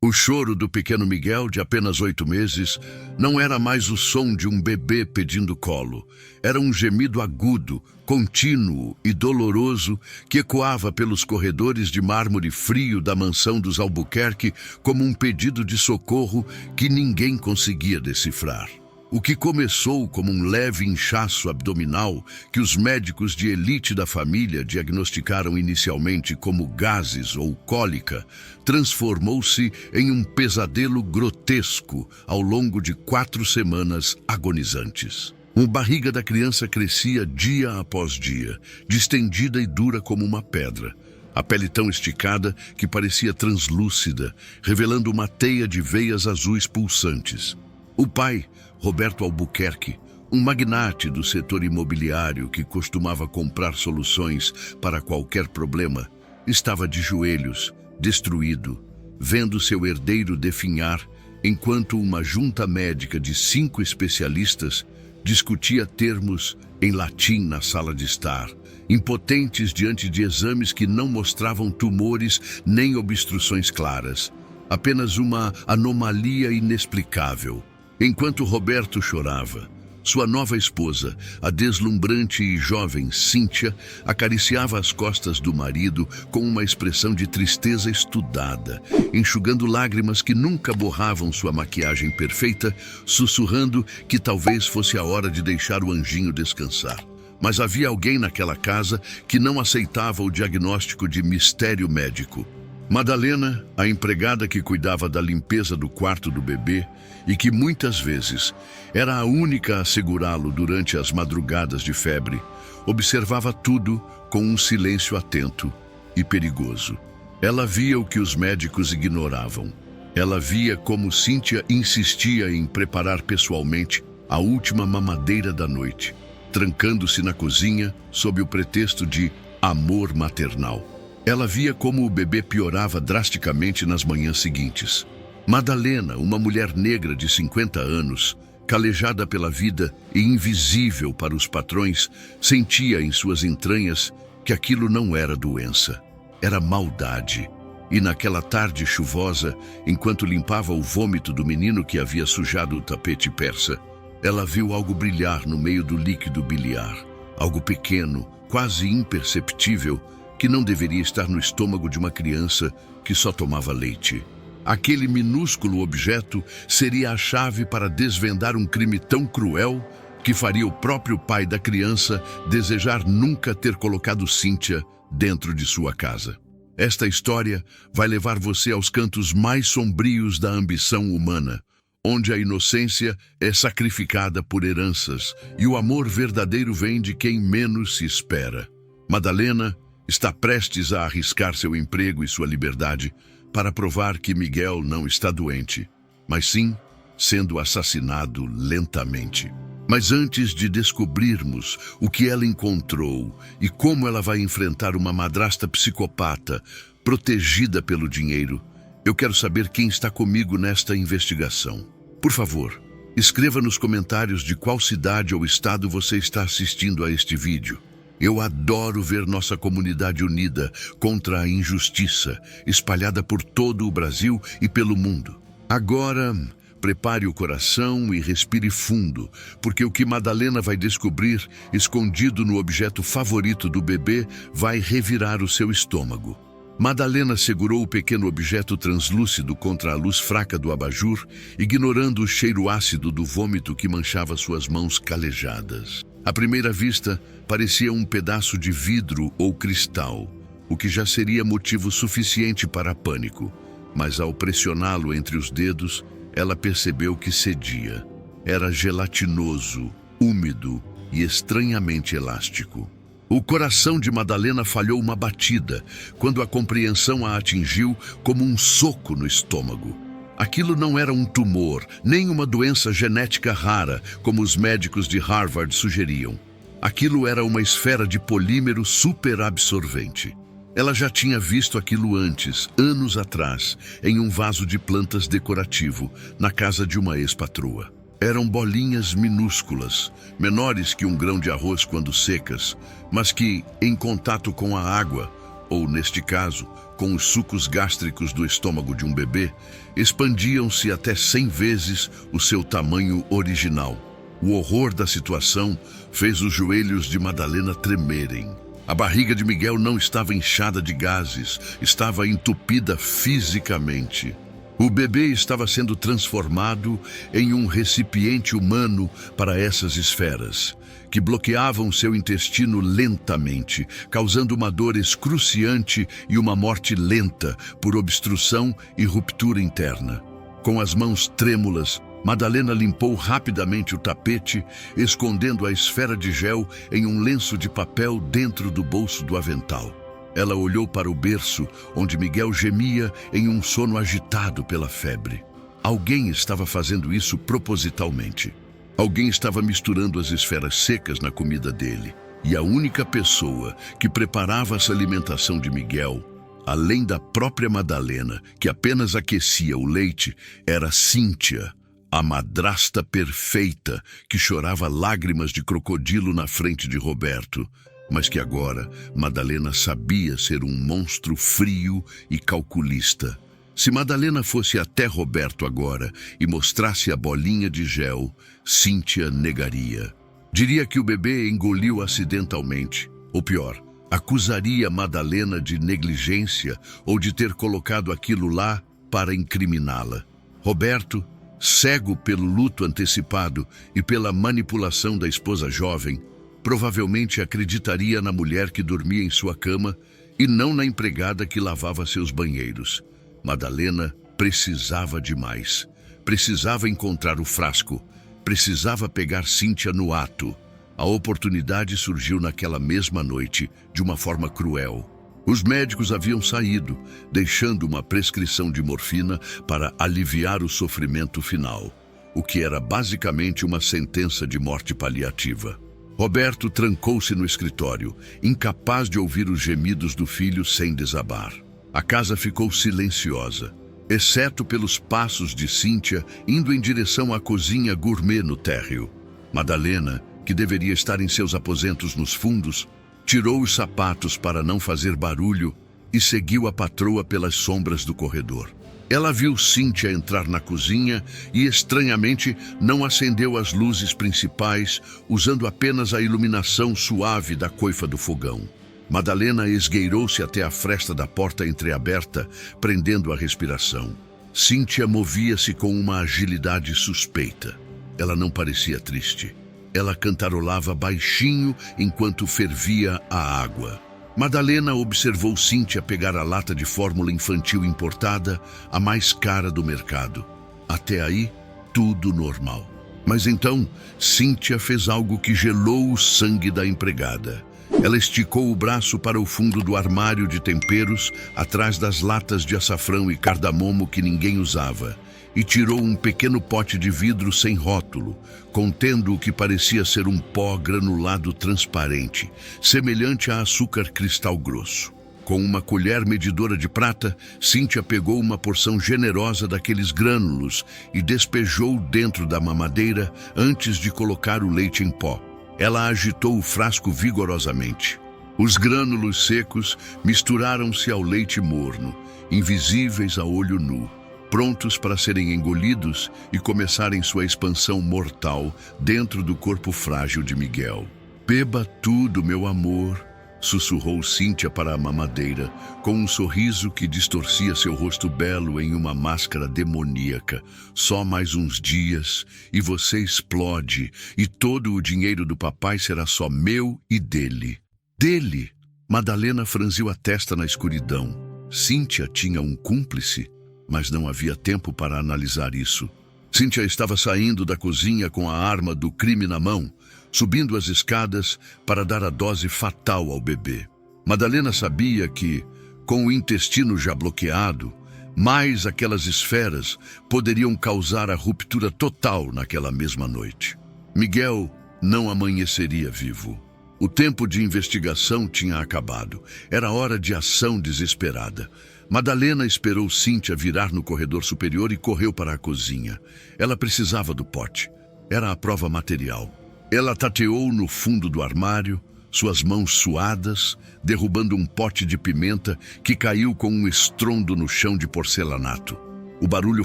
O choro do pequeno Miguel, de apenas 8 meses, não era mais o som de um bebê pedindo colo. Era um gemido agudo, contínuo e doloroso que ecoava pelos corredores de mármore frio da mansão dos Albuquerque como um pedido de socorro que ninguém conseguia decifrar. O que começou como um leve inchaço abdominal que os médicos de elite da família diagnosticaram inicialmente como gases ou cólica, transformou-se em um pesadelo grotesco ao longo de 4 semanas agonizantes. A barriga da criança crescia dia após dia, distendida e dura como uma pedra. A pele tão esticada que parecia translúcida, revelando uma teia de veias azuis pulsantes. O pai, Roberto Albuquerque, um magnate do setor imobiliário que costumava comprar soluções para qualquer problema, estava de joelhos, destruído, vendo seu herdeiro definhar, enquanto uma junta médica de 5 especialistas discutia termos em latim na sala de estar, impotentes diante de exames que não mostravam tumores nem obstruções claras, apenas uma anomalia inexplicável. Enquanto Roberto chorava, sua nova esposa, a deslumbrante e jovem Cíntia, acariciava as costas do marido com uma expressão de tristeza estudada, enxugando lágrimas que nunca borravam sua maquiagem perfeita, sussurrando que talvez fosse a hora de deixar o anjinho descansar. Mas havia alguém naquela casa que não aceitava o diagnóstico de mistério médico. Madalena, a empregada que cuidava da limpeza do quarto do bebê e que muitas vezes era a única a segurá-lo durante as madrugadas de febre, observava tudo com um silêncio atento e perigoso. Ela via o que os médicos ignoravam. Ela via como Cíntia insistia em preparar pessoalmente a última mamadeira da noite, trancando-se na cozinha sob o pretexto de amor maternal. Ela via como o bebê piorava drasticamente nas manhãs seguintes. Madalena, uma mulher negra de 50 anos, calejada pela vida e invisível para os patrões, sentia em suas entranhas que aquilo não era doença, era maldade. E naquela tarde chuvosa, enquanto limpava o vômito do menino que havia sujado o tapete persa, ela viu algo brilhar no meio do líquido biliar, algo pequeno, quase imperceptível, que não deveria estar no estômago de uma criança que só tomava leite. Aquele minúsculo objeto seria a chave para desvendar um crime tão cruel que faria o próprio pai da criança desejar nunca ter colocado Cíntia dentro de sua casa. Esta história vai levar você aos cantos mais sombrios da ambição humana, onde a inocência é sacrificada por heranças e o amor verdadeiro vem de quem menos se espera. Madalena está prestes a arriscar seu emprego e sua liberdade para provar que Miguel não está doente, mas sim sendo assassinado lentamente. Mas antes de descobrirmos o que ela encontrou e como ela vai enfrentar uma madrasta psicopata protegida pelo dinheiro, eu quero saber quem está comigo nesta investigação. Por favor, escreva nos comentários de qual cidade ou estado você está assistindo a este vídeo. Eu adoro ver nossa comunidade unida contra a injustiça, espalhada por todo o Brasil e pelo mundo. Agora, prepare o coração e respire fundo, porque o que Madalena vai descobrir, escondido no objeto favorito do bebê, vai revirar o seu estômago. Madalena segurou o pequeno objeto translúcido contra a luz fraca do abajur, ignorando o cheiro ácido do vômito que manchava suas mãos calejadas. À primeira vista, parecia um pedaço de vidro ou cristal, o que já seria motivo suficiente para pânico. Mas ao pressioná-lo entre os dedos, ela percebeu que cedia. Era gelatinoso, úmido e estranhamente elástico. O coração de Madalena falhou uma batida, quando a compreensão a atingiu como um soco no estômago. Aquilo não era um tumor, nem uma doença genética rara, como os médicos de Harvard sugeriam. Aquilo era uma esfera de polímero superabsorvente. Ela já tinha visto aquilo antes, anos atrás, em um vaso de plantas decorativo, na casa de uma ex-patroa. Eram bolinhas minúsculas, menores que um grão de arroz quando secas, mas que, em contato com a água, ou neste caso, com os sucos gástricos do estômago de um bebê, expandiam-se até 100 vezes o seu tamanho original. O horror da situação fez os joelhos de Madalena tremerem. A barriga de Miguel não estava inchada de gases, estava entupida fisicamente. O bebê estava sendo transformado em um recipiente humano para essas esferas, que bloqueavam seu intestino lentamente, causando uma dor excruciante e uma morte lenta por obstrução e ruptura interna. Com as mãos trêmulas, Madalena limpou rapidamente o tapete, escondendo a esfera de gel em um lenço de papel dentro do bolso do avental. Ela olhou para o berço, onde Miguel gemia em um sono agitado pela febre. Alguém estava fazendo isso propositalmente. Alguém estava misturando as esferas secas na comida dele. E a única pessoa que preparava essa alimentação de Miguel, além da própria Madalena, que apenas aquecia o leite, era Cíntia, a madrasta perfeita que chorava lágrimas de crocodilo na frente de Roberto, mas que agora Madalena sabia ser um monstro frio e calculista. Se Madalena fosse até Roberto agora e mostrasse a bolinha de gel, Cíntia negaria. Diria que o bebê engoliu acidentalmente, ou pior, acusaria Madalena de negligência ou de ter colocado aquilo lá para incriminá-la. Roberto, cego pelo luto antecipado e pela manipulação da esposa jovem, provavelmente acreditaria na mulher que dormia em sua cama e não na empregada que lavava seus banheiros. Madalena precisava de mais. Precisava encontrar o frasco. Precisava pegar Cíntia no ato. A oportunidade surgiu naquela mesma noite, de uma forma cruel. Os médicos haviam saído, deixando uma prescrição de morfina para aliviar o sofrimento final, o que era basicamente uma sentença de morte paliativa. Roberto trancou-se no escritório, incapaz de ouvir os gemidos do filho sem desabar. A casa ficou silenciosa, exceto pelos passos de Cíntia indo em direção à cozinha gourmet no térreo. Madalena, que deveria estar em seus aposentos nos fundos, tirou os sapatos para não fazer barulho e seguiu a patroa pelas sombras do corredor. Ela viu Cíntia entrar na cozinha e, estranhamente, não acendeu as luzes principais, usando apenas a iluminação suave da coifa do fogão. Madalena esgueirou-se até a fresta da porta entreaberta, prendendo a respiração. Cíntia movia-se com uma agilidade suspeita. Ela não parecia triste. Ela cantarolava baixinho enquanto fervia a água. Madalena observou Cíntia pegar a lata de fórmula infantil importada, a mais cara do mercado. Até aí, tudo normal. Mas então, Cíntia fez algo que gelou o sangue da empregada. Ela esticou o braço para o fundo do armário de temperos, atrás das latas de açafrão e cardamomo que ninguém usava, e tirou um pequeno pote de vidro sem rótulo, contendo o que parecia ser um pó granulado transparente, semelhante a açúcar cristal grosso. Com uma colher medidora de prata, Cíntia pegou uma porção generosa daqueles grânulos e despejou dentro da mamadeira antes de colocar o leite em pó. Ela agitou o frasco vigorosamente. Os grânulos secos misturaram-se ao leite morno, invisíveis a olho nu, prontos para serem engolidos e começarem sua expansão mortal dentro do corpo frágil de Miguel. "Beba tudo, meu amor", sussurrou Cíntia para a mamadeira, com um sorriso que distorcia seu rosto belo em uma máscara demoníaca. "Só mais uns dias e você explode, e todo o dinheiro do papai será só meu e dele." "Dele?" Madalena franziu a testa na escuridão. Cíntia tinha um cúmplice? Mas não havia tempo para analisar isso. Cíntia estava saindo da cozinha com a arma do crime na mão, subindo as escadas para dar a dose fatal ao bebê. Madalena sabia que, com o intestino já bloqueado, mais aquelas esferas poderiam causar a ruptura total naquela mesma noite. Miguel não amanheceria vivo. O tempo de investigação tinha acabado. Era hora de ação desesperada. Madalena esperou Cíntia virar no corredor superior e correu para a cozinha. Ela precisava do pote. Era a prova material. Ela tateou no fundo do armário, suas mãos suadas, derrubando um pote de pimenta que caiu com um estrondo no chão de porcelanato. O barulho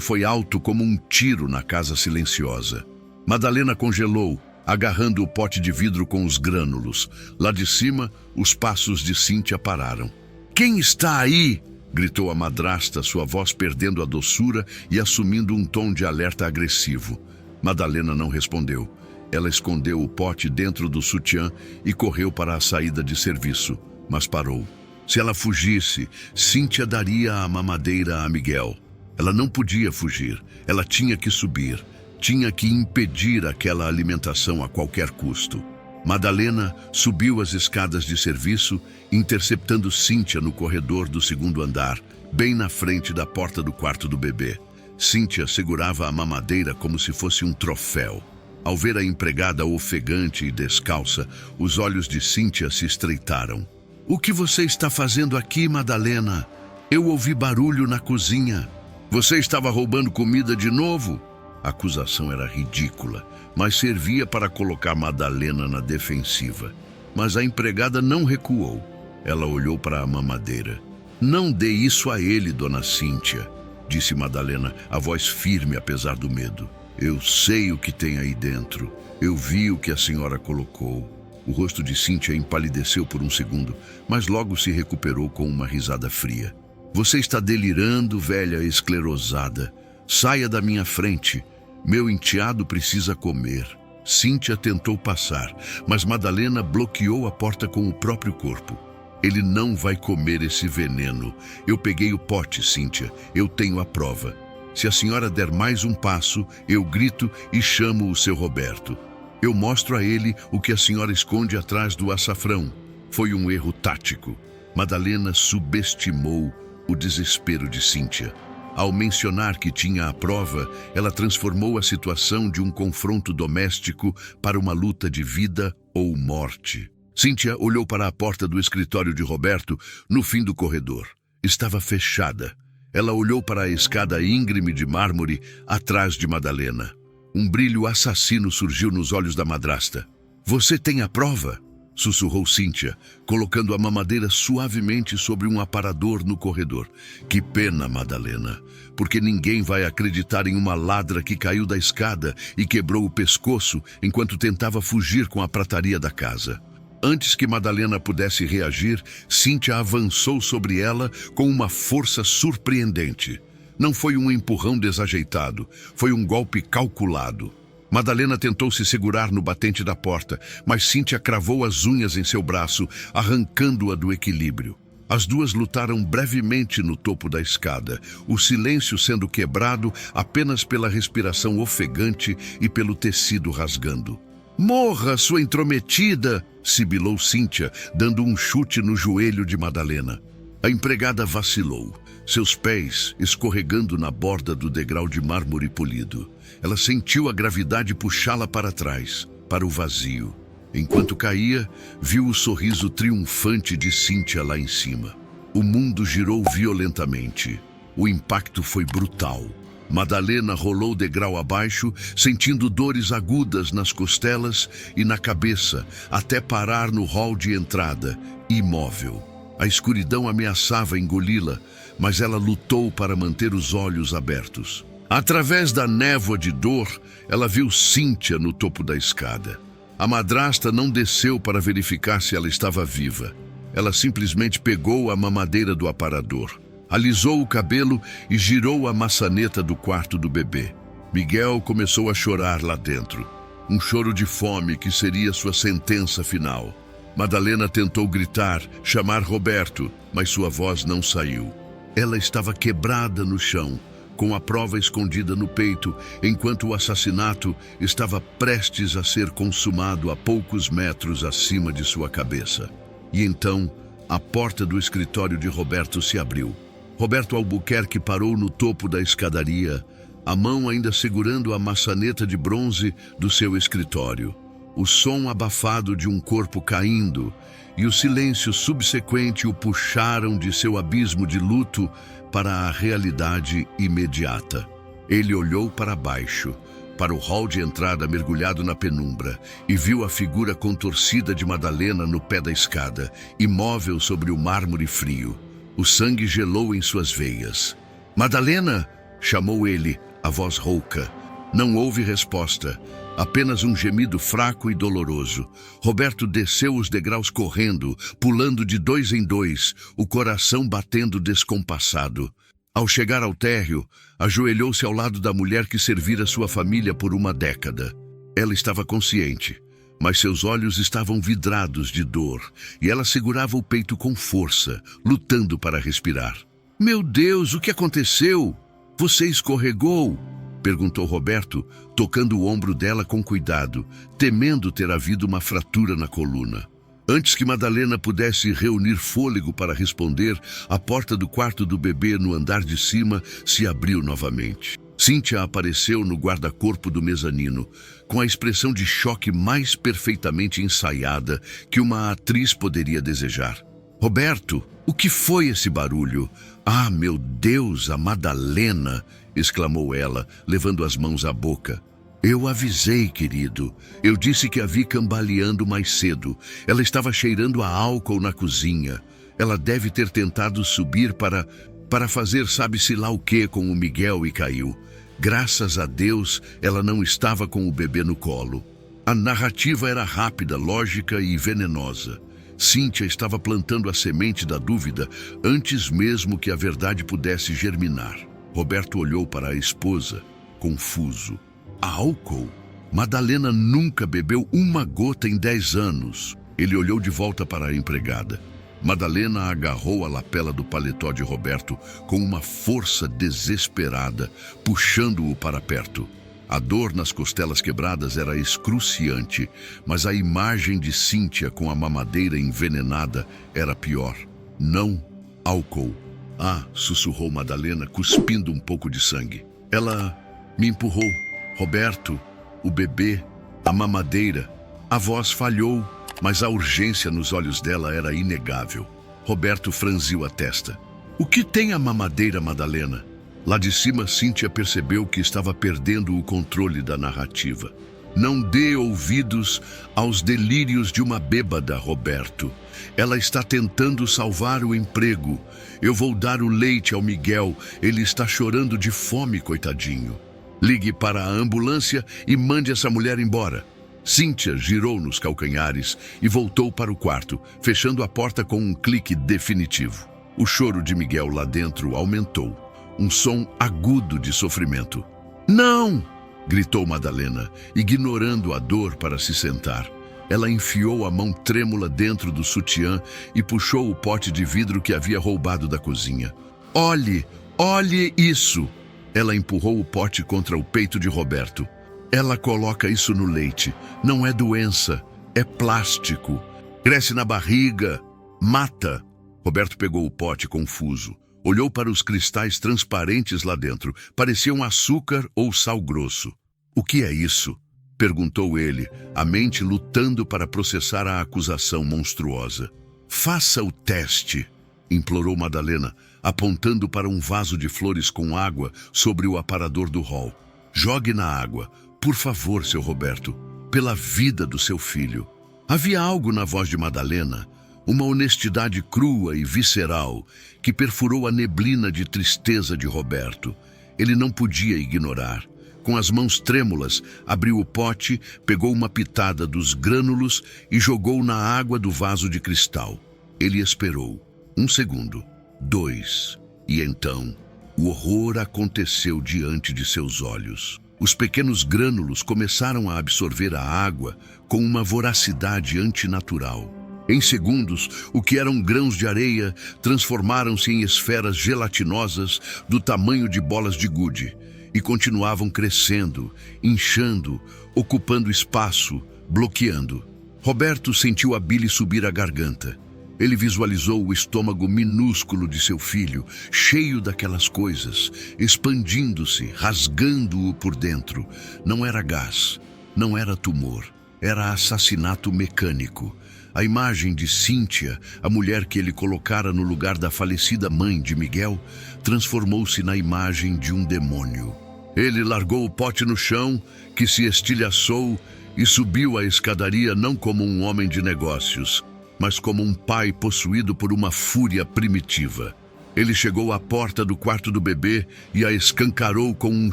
foi alto como um tiro na casa silenciosa. Madalena congelou, agarrando o pote de vidro com os grânulos. Lá de cima, os passos de Cíntia pararam. "Quem está aí?" gritou a madrasta, sua voz perdendo a doçura e assumindo um tom de alerta agressivo. Madalena não respondeu. Ela escondeu o pote dentro do sutiã e correu para a saída de serviço, mas parou. Se ela fugisse, Cíntia daria a mamadeira a Miguel. Ela não podia fugir, ela tinha que subir, tinha que impedir aquela alimentação a qualquer custo. Madalena subiu as escadas de serviço, interceptando Cíntia no corredor do segundo andar, bem na frente da porta do quarto do bebê. Cíntia segurava a mamadeira como se fosse um troféu. Ao ver a empregada ofegante e descalça, os olhos de Cíntia se estreitaram. "O que você está fazendo aqui, Madalena? Eu ouvi barulho na cozinha. Você estava roubando comida de novo?" A acusação era ridícula, mas servia para colocar Madalena na defensiva. Mas a empregada não recuou. Ela olhou para a mamadeira. "Não dê isso a ele, dona Cíntia", disse Madalena, a voz firme apesar do medo. "Eu sei o que tem aí dentro. Eu vi o que a senhora colocou." O rosto de Cíntia empalideceu por um segundo, mas logo se recuperou com uma risada fria. "Você está delirando, velha esclerosada. Saia da minha frente. Meu enteado precisa comer." Cíntia tentou passar, mas Madalena bloqueou a porta com o próprio corpo. "Ele não vai comer esse veneno. Eu peguei o pote, Cíntia. Eu tenho a prova. Se a senhora der mais um passo, eu grito e chamo o seu Roberto. Eu mostro a ele o que a senhora esconde atrás do açafrão." Foi um erro tático. Madalena subestimou o desespero de Cíntia. Ao mencionar que tinha a prova, ela transformou a situação de um confronto doméstico para uma luta de vida ou morte. Cíntia olhou para a porta do escritório de Roberto no fim do corredor. Estava fechada. Ela olhou para a escada íngreme de mármore atrás de Madalena. Um brilho assassino surgiu nos olhos da madrasta. "Você tem a prova?" sussurrou Cíntia, colocando a mamadeira suavemente sobre um aparador no corredor. "Que pena, Madalena, porque ninguém vai acreditar em uma ladra que caiu da escada e quebrou o pescoço enquanto tentava fugir com a prataria da casa." Antes que Madalena pudesse reagir, Cíntia avançou sobre ela com uma força surpreendente. Não foi um empurrão desajeitado, foi um golpe calculado. Madalena tentou se segurar no batente da porta, mas Cíntia cravou as unhas em seu braço, arrancando-a do equilíbrio. As duas lutaram brevemente no topo da escada, o silêncio sendo quebrado apenas pela respiração ofegante e pelo tecido rasgando. "Morra, sua intrometida!" sibilou Cíntia, dando um chute no joelho de Madalena. A empregada vacilou, seus pés escorregando na borda do degrau de mármore polido. Ela sentiu a gravidade puxá-la para trás, para o vazio. Enquanto caía, viu o sorriso triunfante de Cíntia lá em cima. O mundo girou violentamente. O impacto foi brutal. Madalena rolou degrau abaixo, sentindo dores agudas nas costelas e na cabeça, até parar no hall de entrada, imóvel. A escuridão ameaçava engoli-la, mas ela lutou para manter os olhos abertos. Através da névoa de dor, ela viu Cíntia no topo da escada. A madrasta não desceu para verificar se ela estava viva. Ela simplesmente pegou a mamadeira do aparador, alisou o cabelo e girou a maçaneta do quarto do bebê. Miguel começou a chorar lá dentro. Um choro de fome que seria sua sentença final. Madalena tentou gritar, chamar Roberto, mas sua voz não saiu. Ela estava quebrada no chão, com a prova escondida no peito, enquanto o assassinato estava prestes a ser consumado a poucos metros acima de sua cabeça. E então, a porta do escritório de Roberto se abriu. Roberto Albuquerque parou no topo da escadaria, a mão ainda segurando a maçaneta de bronze do seu escritório. O som abafado de um corpo caindo e o silêncio subsequente o puxaram de seu abismo de luto para a realidade imediata. Ele olhou para baixo, para o hall de entrada mergulhado na penumbra e viu a figura contorcida de Madalena no pé da escada, imóvel sobre o mármore frio. O sangue gelou em suas veias. "Madalena!" chamou ele, a voz rouca. Não houve resposta, apenas um gemido fraco e doloroso. Roberto desceu os degraus correndo, pulando de 2 em 2, o coração batendo descompassado. Ao chegar ao térreo, ajoelhou-se ao lado da mulher que servira sua família por uma década. Ela estava consciente, mas seus olhos estavam vidrados de dor, e ela segurava o peito com força, lutando para respirar. "Meu Deus, o que aconteceu? Você escorregou?" perguntou Roberto, tocando o ombro dela com cuidado, temendo ter havido uma fratura na coluna. Antes que Madalena pudesse reunir fôlego para responder, a porta do quarto do bebê no andar de cima se abriu novamente. Cíntia apareceu no guarda-corpo do mezanino, com a expressão de choque mais perfeitamente ensaiada que uma atriz poderia desejar. "Roberto, o que foi esse barulho? Ah, meu Deus, a Madalena!" exclamou ela, levando as mãos à boca. "Eu avisei, querido. Eu disse que a vi cambaleando mais cedo. Ela estava cheirando a álcool na cozinha. Ela deve ter tentado subir para fazer sabe-se lá o que com o Miguel e caiu. Graças a Deus, ela não estava com o bebê no colo." A narrativa era rápida, lógica e venenosa. Cíntia estava plantando a semente da dúvida antes mesmo que a verdade pudesse germinar. Roberto olhou para a esposa, confuso. "Álcool? Madalena nunca bebeu uma gota em 10 anos. Ele olhou de volta para a empregada. Madalena agarrou a lapela do paletó de Roberto com uma força desesperada, puxando-o para perto. A dor nas costelas quebradas era excruciante, mas a imagem de Cíntia com a mamadeira envenenada era pior. "Não, álcool." "Ah", sussurrou Madalena, cuspindo um pouco de sangue. "Ela me empurrou. Roberto, o bebê, a mamadeira." A voz falhou, mas a urgência nos olhos dela era inegável. Roberto franziu a testa. "O que tem a mamadeira, Madalena?" Lá de cima, Cíntia percebeu que estava perdendo o controle da narrativa. "Não dê ouvidos aos delírios de uma bêbada, Roberto. Ela está tentando salvar o emprego. Eu vou dar o leite ao Miguel. Ele está chorando de fome, coitadinho. Ligue para a ambulância e mande essa mulher embora." Cíntia girou nos calcanhares e voltou para o quarto, fechando a porta com um clique definitivo. O choro de Miguel lá dentro aumentou, um som agudo de sofrimento. "Não!" gritou Madalena, ignorando a dor para se sentar. Ela enfiou a mão trêmula dentro do sutiã e puxou o pote de vidro que havia roubado da cozinha. Olhe isso!" Ela empurrou o pote contra o peito de Roberto. "Ela coloca isso no leite. Não é doença, é plástico. Cresce na barriga, mata." Roberto pegou o pote confuso. Olhou para os cristais transparentes lá dentro. Pareciam açúcar ou sal grosso. "O que é isso?" perguntou ele, a mente lutando para processar a acusação monstruosa. "Faça o teste", implorou Madalena, apontando para um vaso de flores com água sobre o aparador do hall. "Jogue na água, por favor, seu Roberto, pela vida do seu filho." Havia algo na voz de Madalena, uma honestidade crua e visceral, que perfurou a neblina de tristeza de Roberto. Ele não podia ignorar. Com as mãos trêmulas, abriu o pote, pegou uma pitada dos grânulos e jogou na água do vaso de cristal. Ele esperou. 1 segundo, 2, e então o horror aconteceu diante de seus olhos. Os pequenos grânulos começaram a absorver a água com uma voracidade antinatural. Em segundos, o que eram grãos de areia transformaram-se em esferas gelatinosas do tamanho de bolas de gude e continuavam crescendo, inchando, ocupando espaço, bloqueando. Roberto sentiu a bile subir à garganta. Ele visualizou o estômago minúsculo de seu filho, cheio daquelas coisas, expandindo-se, rasgando-o por dentro. Não era gás, não era tumor, era assassinato mecânico. A imagem de Cíntia, a mulher que ele colocara no lugar da falecida mãe de Miguel, transformou-se na imagem de um demônio. Ele largou o pote no chão, que se estilhaçou, e subiu a escadaria não como um homem de negócios, mas como um pai possuído por uma fúria primitiva. Ele chegou à porta do quarto do bebê e a escancarou com um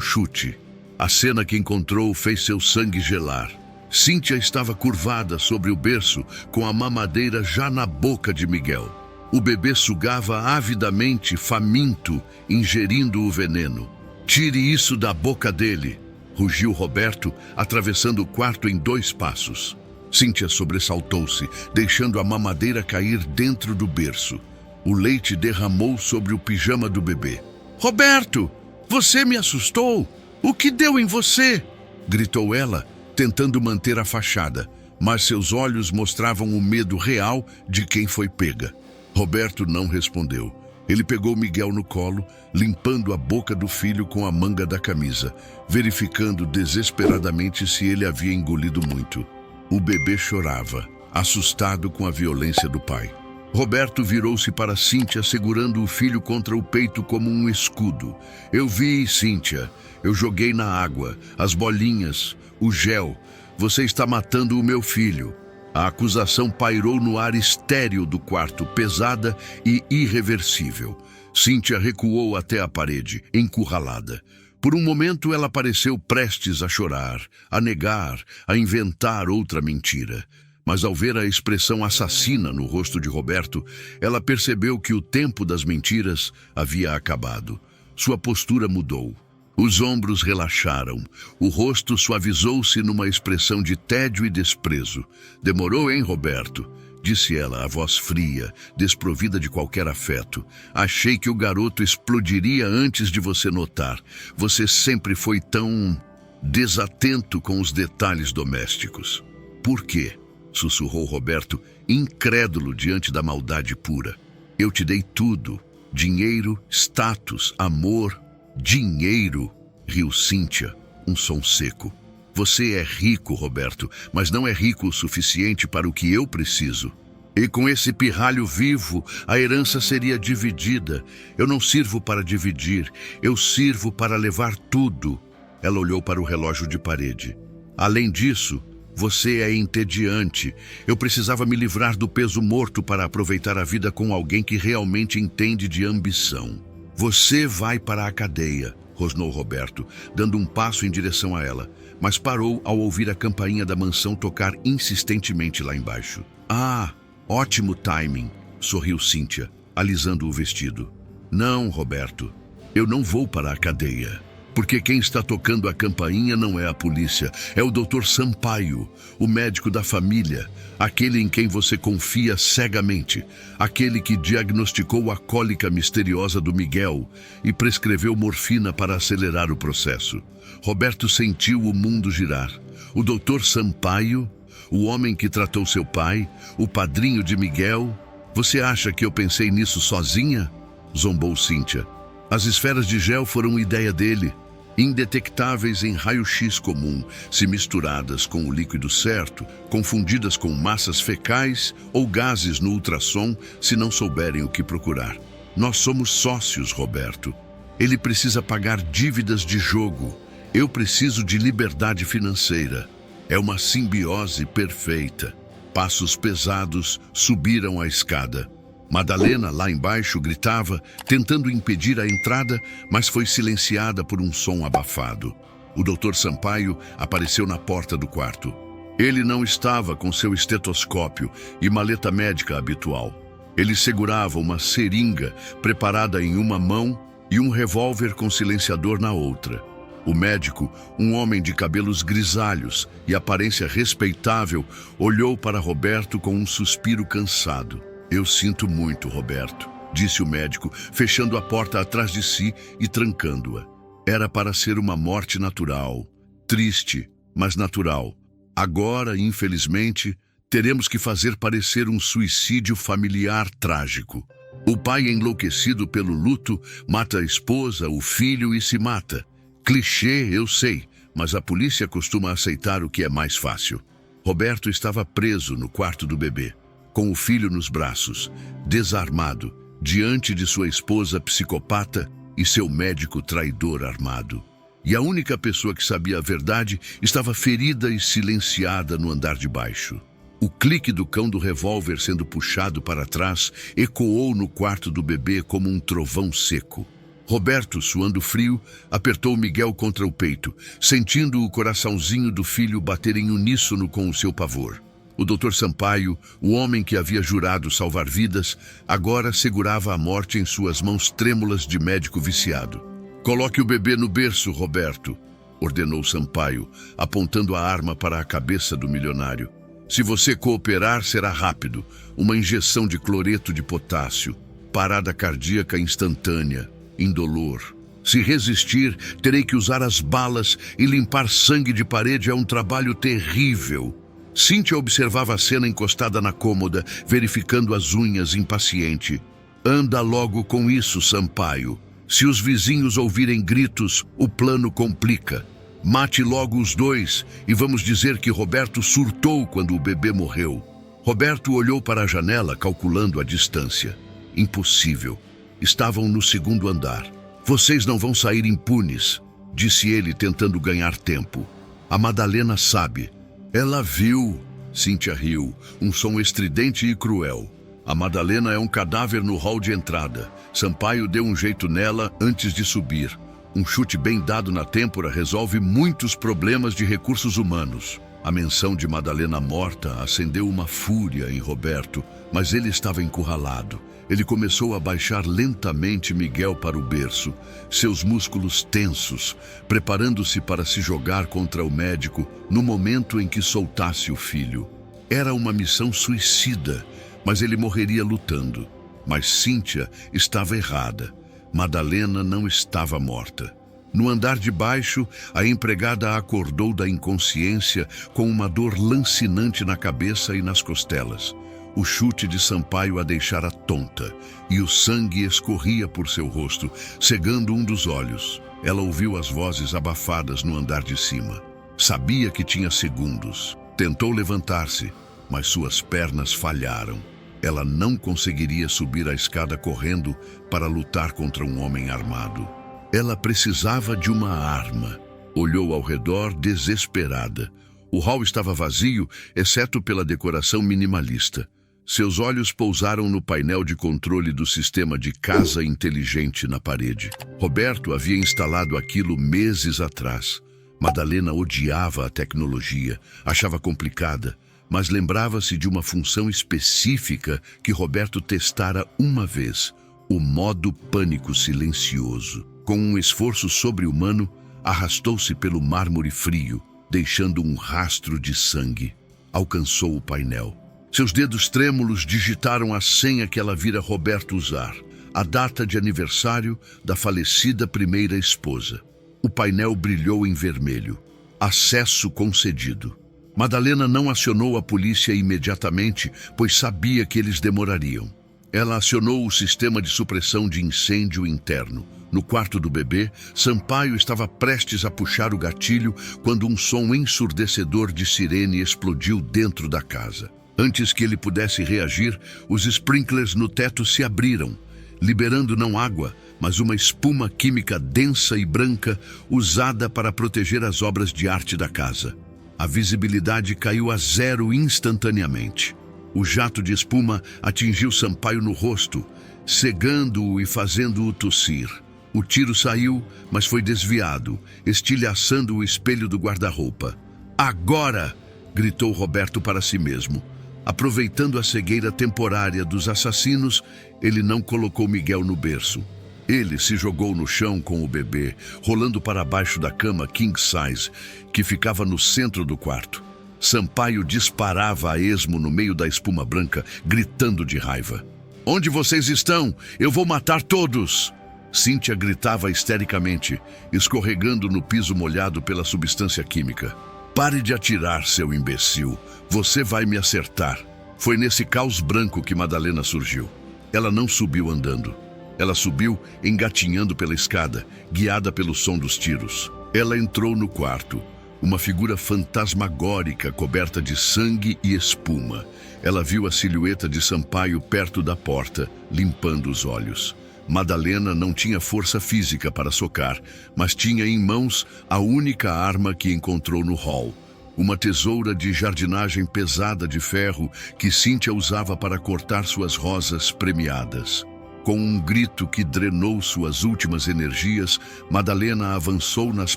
chute. A cena que encontrou fez seu sangue gelar. Cíntia estava curvada sobre o berço, com a mamadeira já na boca de Miguel. O bebê sugava avidamente, faminto, ingerindo o veneno. "Tire isso da boca dele", rugiu Roberto, atravessando o quarto em 2 passos. Cíntia sobressaltou-se, deixando a mamadeira cair dentro do berço. O leite derramou sobre o pijama do bebê. "Roberto, você me assustou! O que deu em você?" gritou ela, tentando manter a fachada, mas seus olhos mostravam o medo real de quem foi pega. Roberto não respondeu. Ele pegou Miguel no colo, limpando a boca do filho com a manga da camisa, verificando desesperadamente se ele havia engolido muito. O bebê chorava, assustado com a violência do pai. Roberto virou-se para Cíntia, segurando o filho contra o peito como um escudo. "Eu vi, Cíntia. Eu joguei na água, as bolinhas, o gel. Você está matando o meu filho." A acusação pairou no ar estéril do quarto, pesada e irreversível. Cíntia recuou até a parede, encurralada. Por um momento ela pareceu prestes a chorar, a negar, a inventar outra mentira. Mas ao ver a expressão assassina no rosto de Roberto, ela percebeu que o tempo das mentiras havia acabado. Sua postura mudou. Os ombros relaxaram. O rosto suavizou-se numa expressão de tédio e desprezo. "Demorou, hein, Roberto?" disse ela, a voz fria, desprovida de qualquer afeto. "Achei que o garoto explodiria antes de você notar. Você sempre foi tão desatento com os detalhes domésticos." "Por quê?" sussurrou Roberto, incrédulo diante da maldade pura. "Eu te dei tudo. Dinheiro, status, amor." "Dinheiro?" riu Cíntia, um som seco. "Você é rico, Roberto, mas não é rico o suficiente para o que eu preciso. E com esse pirralho vivo, a herança seria dividida. Eu não sirvo para dividir, eu sirvo para levar tudo." Ela olhou para o relógio de parede. "Além disso, você é entediante. Eu precisava me livrar do peso morto para aproveitar a vida com alguém que realmente entende de ambição." "Você vai para a cadeia", rosnou Roberto, dando um passo em direção a ela, mas parou ao ouvir a campainha da mansão tocar insistentemente lá embaixo. "Ah, ótimo timing", sorriu Cíntia, alisando o vestido. "Não, Roberto, eu não vou para a cadeia. Porque quem está tocando a campainha não é a polícia, é o Dr. Sampaio, o médico da família, aquele em quem você confia cegamente, aquele que diagnosticou a cólica misteriosa do Miguel e prescreveu morfina para acelerar o processo." Roberto sentiu o mundo girar. O Dr. Sampaio, o homem que tratou seu pai, o padrinho de Miguel. "Você acha que eu pensei nisso sozinha?" zombou Cíntia. "As esferas de gel foram ideia dele. Indetectáveis em raio-x comum, se misturadas com o líquido certo, confundidas com massas fecais ou gases no ultrassom, se não souberem o que procurar. Nós somos sócios, Roberto. Ele precisa pagar dívidas de jogo. Eu preciso de liberdade financeira. É uma simbiose perfeita." Passos pesados subiram a escada. Madalena, lá embaixo, gritava, tentando impedir a entrada, mas foi silenciada por um som abafado. O Dr. Sampaio apareceu na porta do quarto. Ele não estava com seu estetoscópio e maleta médica habitual. Ele segurava uma seringa preparada em uma mão e um revólver com silenciador na outra. O médico, um homem de cabelos grisalhos e aparência respeitável, olhou para Roberto com um suspiro cansado. "Eu sinto muito, Roberto", disse o médico, fechando a porta atrás de si e trancando-a. "Era para ser uma morte natural. Triste, mas natural. Agora, infelizmente, teremos que fazer parecer um suicídio familiar trágico. O pai, enlouquecido pelo luto, mata a esposa, o filho e se mata. Clichê, eu sei, mas a polícia costuma aceitar o que é mais fácil." Roberto estava preso no quarto do bebê, com o filho nos braços, desarmado, diante de sua esposa psicopata e seu médico traidor armado. E a única pessoa que sabia a verdade estava ferida e silenciada no andar de baixo. O clique do cão do revólver sendo puxado para trás ecoou no quarto do bebê como um trovão seco. Roberto, suando frio, apertou Miguel contra o peito, sentindo o coraçãozinho do filho bater em uníssono com o seu pavor. O Dr. Sampaio, o homem que havia jurado salvar vidas, agora segurava a morte em suas mãos trêmulas de médico viciado. "Coloque o bebê no berço, Roberto", ordenou Sampaio, apontando a arma para a cabeça do milionário. "Se você cooperar, será rápido. Uma injeção de cloreto de potássio. Parada cardíaca instantânea, indolor. Se resistir, terei que usar as balas e limpar sangue de parede é um trabalho terrível." Cíntia observava a cena encostada na cômoda, verificando as unhas, impaciente. "Anda logo com isso, Sampaio. Se os vizinhos ouvirem gritos, o plano complica. Mate logo os dois e vamos dizer que Roberto surtou quando o bebê morreu." Roberto olhou para a janela, calculando a distância. Impossível. Estavam no segundo andar. "Vocês não vão sair impunes", disse ele, tentando ganhar tempo. "A Madalena sabe." "Ela viu." Cíntia riu, um som estridente e cruel. "A Madalena é um cadáver no hall de entrada. Sampaio deu um jeito nela antes de subir. Um chute bem dado na têmpora resolve muitos problemas de recursos humanos." A menção de Madalena morta acendeu uma fúria em Roberto, mas ele estava encurralado. Ele começou a baixar lentamente Miguel para o berço, seus músculos tensos, preparando-se para se jogar contra o médico no momento em que soltasse o filho. Era uma missão suicida, mas ele morreria lutando. Mas Cíntia estava errada. Madalena não estava morta. No andar de baixo, a empregada a acordou da inconsciência com uma dor lancinante na cabeça e nas costelas. O chute de Sampaio a deixara tonta, e o sangue escorria por seu rosto, cegando um dos olhos. Ela ouviu as vozes abafadas no andar de cima. Sabia que tinha segundos. Tentou levantar-se, mas suas pernas falharam. Ela não conseguiria subir a escada correndo para lutar contra um homem armado. Ela precisava de uma arma. Olhou ao redor desesperada. O hall estava vazio, exceto pela decoração minimalista. Seus olhos pousaram no painel de controle do sistema de casa inteligente na parede. Roberto havia instalado aquilo meses atrás. Madalena odiava a tecnologia, achava complicada, mas lembrava-se de uma função específica que Roberto testara uma vez: o modo pânico silencioso. Com um esforço sobre-humano, arrastou-se pelo mármore frio, deixando um rastro de sangue. Alcançou o painel. Seus dedos trêmulos digitaram a senha que ela vira Roberto usar, a data de aniversário da falecida primeira esposa. O painel brilhou em vermelho. Acesso concedido. Madalena não acionou a polícia imediatamente, pois sabia que eles demorariam. Ela acionou o sistema de supressão de incêndio interno. No quarto do bebê, Sampaio estava prestes a puxar o gatilho quando um som ensurdecedor de sirene explodiu dentro da casa. Antes que ele pudesse reagir, os sprinklers no teto se abriram, liberando não água, mas uma espuma química densa e branca usada para proteger as obras de arte da casa. A visibilidade caiu a zero instantaneamente. O jato de espuma atingiu Sampaio no rosto, cegando-o e fazendo-o tossir. O tiro saiu, mas foi desviado, estilhaçando o espelho do guarda-roupa. "Agora!" gritou Roberto para si mesmo. Aproveitando a cegueira temporária dos assassinos, ele não colocou Miguel no berço. Ele se jogou no chão com o bebê, rolando para baixo da cama king size, que ficava no centro do quarto. Sampaio disparava a esmo no meio da espuma branca, gritando de raiva. "Onde vocês estão? Eu vou matar todos!" Cíntia gritava histericamente, escorregando no piso molhado pela substância química. "Pare de atirar, seu imbecil. Você vai me acertar." Foi nesse caos branco que Madalena surgiu. Ela não subiu andando. Ela subiu engatinhando pela escada, guiada pelo som dos tiros. Ela entrou no quarto, uma figura fantasmagórica coberta de sangue e espuma. Ela viu a silhueta de Sampaio perto da porta, limpando os olhos. Madalena não tinha força física para socar, mas tinha em mãos a única arma que encontrou no hall. Uma tesoura de jardinagem pesada de ferro que Cíntia usava para cortar suas rosas premiadas. Com um grito que drenou suas últimas energias, Madalena avançou nas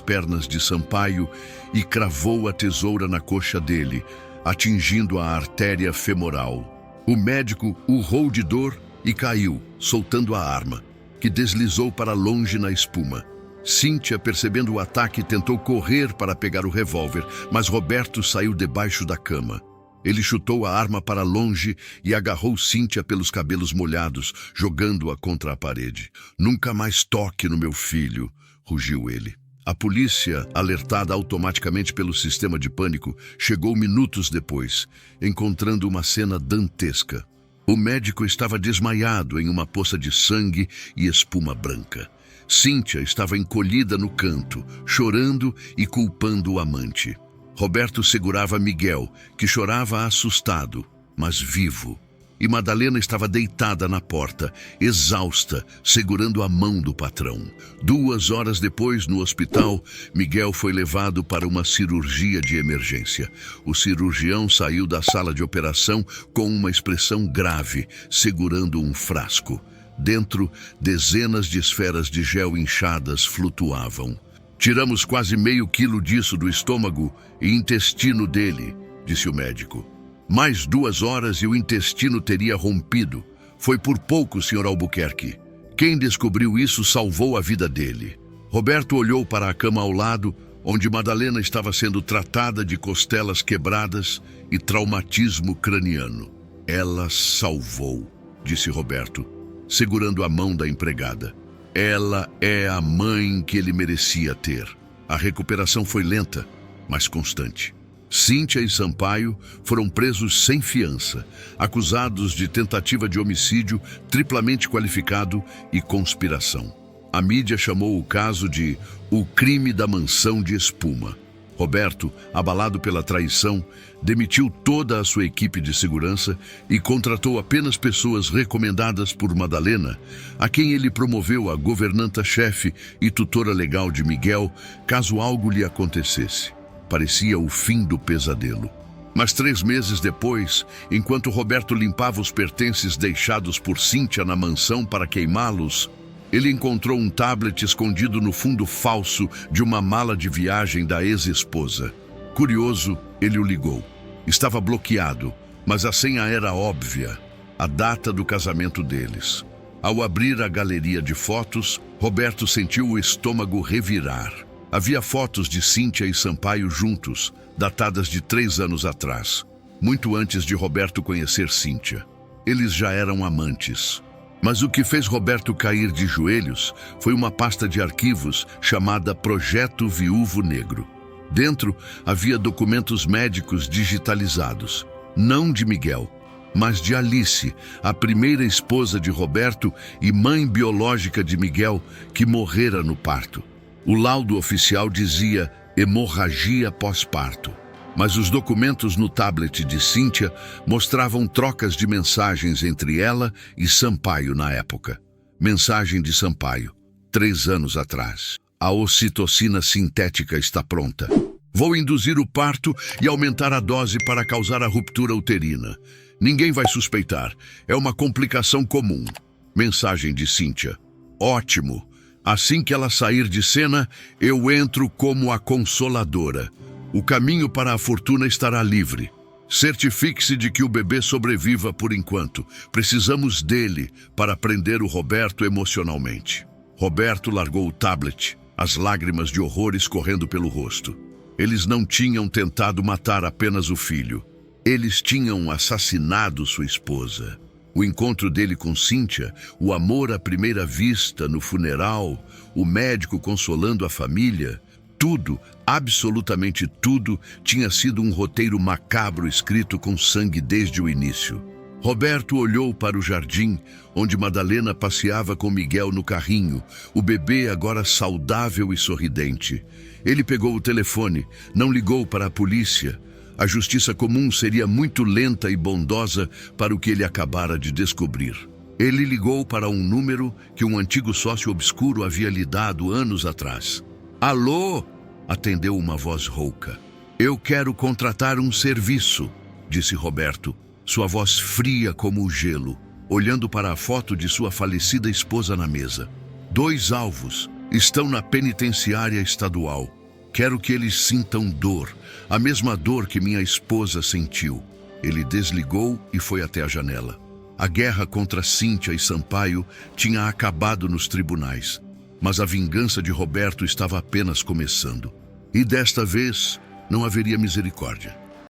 pernas de Sampaio e cravou a tesoura na coxa dele, atingindo a artéria femoral. O médico urrou de dor e caiu, soltando a arma, que deslizou para longe na espuma. Cíntia, percebendo o ataque, tentou correr para pegar o revólver, mas Roberto saiu debaixo da cama. Ele chutou a arma para longe e agarrou Cíntia pelos cabelos molhados, jogando-a contra a parede. "Nunca mais toque no meu filho", rugiu ele. A polícia, alertada automaticamente pelo sistema de pânico, chegou minutos depois, encontrando uma cena dantesca. O médico estava desmaiado em uma poça de sangue e espuma branca. Cíntia estava encolhida no canto, chorando e culpando o amante. Roberto segurava Miguel, que chorava assustado, mas vivo. E Madalena estava deitada na porta, exausta, segurando a mão do patrão. 2 horas depois, no hospital, Miguel foi levado para uma cirurgia de emergência. O cirurgião saiu da sala de operação com uma expressão grave, segurando um frasco. Dentro, dezenas de esferas de gel inchadas flutuavam. "Tiramos quase meio quilo disso do estômago e intestino dele", disse o médico. "Mais 2 horas e o intestino teria rompido. Foi por pouco, Sr. Albuquerque. Quem descobriu isso salvou a vida dele." Roberto olhou para a cama ao lado, onde Madalena estava sendo tratada de costelas quebradas e traumatismo craniano. "Ela salvou", disse Roberto, segurando a mão da empregada. "Ela é a mãe que ele merecia ter." A recuperação foi lenta, mas constante. Cíntia e Sampaio foram presos sem fiança, acusados de tentativa de homicídio triplamente qualificado e conspiração. A mídia chamou o caso de "o crime da mansão de espuma". Roberto, abalado pela traição, demitiu toda a sua equipe de segurança e contratou apenas pessoas recomendadas por Madalena, a quem ele promoveu a governanta-chefe e tutora legal de Miguel, caso algo lhe acontecesse. Parecia o fim do pesadelo. Mas 3 meses depois, enquanto Roberto limpava os pertences deixados por Cíntia na mansão para queimá-los, ele encontrou um tablet escondido no fundo falso de uma mala de viagem da ex-esposa. Curioso, ele o ligou. Estava bloqueado, mas a senha era óbvia, a data do casamento deles. Ao abrir a galeria de fotos, Roberto sentiu o estômago revirar. Havia fotos de Cíntia e Sampaio juntos, datadas de 3 anos atrás, muito antes de Roberto conhecer Cíntia. Eles já eram amantes. Mas o que fez Roberto cair de joelhos foi uma pasta de arquivos chamada Projeto Viúvo Negro. Dentro havia documentos médicos digitalizados, não de Miguel, mas de Alice, a primeira esposa de Roberto e mãe biológica de Miguel, que morrera no parto. O laudo oficial dizia hemorragia pós-parto. Mas os documentos no tablet de Cíntia mostravam trocas de mensagens entre ela e Sampaio na época. Mensagem de Sampaio: 3 anos atrás. "A ocitocina sintética está pronta. Vou induzir o parto e aumentar a dose para causar a ruptura uterina. Ninguém vai suspeitar. É uma complicação comum." Mensagem de Cíntia: "Ótimo. Assim que ela sair de cena, eu entro como a consoladora. O caminho para a fortuna estará livre. Certifique-se de que o bebê sobreviva por enquanto. Precisamos dele para prender o Roberto emocionalmente." Roberto largou o tablet, as lágrimas de horror escorrendo pelo rosto. Eles não tinham tentado matar apenas o filho. Eles tinham assassinado sua esposa. O encontro dele com Cíntia, o amor à primeira vista no funeral, o médico consolando a família, tudo, absolutamente tudo, tinha sido um roteiro macabro escrito com sangue desde o início. Roberto olhou para o jardim, onde Madalena passeava com Miguel no carrinho, o bebê agora saudável e sorridente. Ele pegou o telefone, não ligou para a polícia. A justiça comum seria muito lenta e bondosa para o que ele acabara de descobrir. Ele ligou para um número que um antigo sócio obscuro havia lhe dado anos atrás. Alô? Atendeu uma voz rouca. Eu quero contratar um serviço, disse Roberto, sua voz fria como o gelo, olhando para a foto de sua falecida esposa na mesa. 2 alvos estão na penitenciária estadual. Quero que eles sintam dor, a mesma dor que minha esposa sentiu. Ele desligou e foi até a janela. A guerra contra Cíntia e Sampaio tinha acabado nos tribunais, mas a vingança de Roberto estava apenas começando. E desta vez não haveria misericórdia.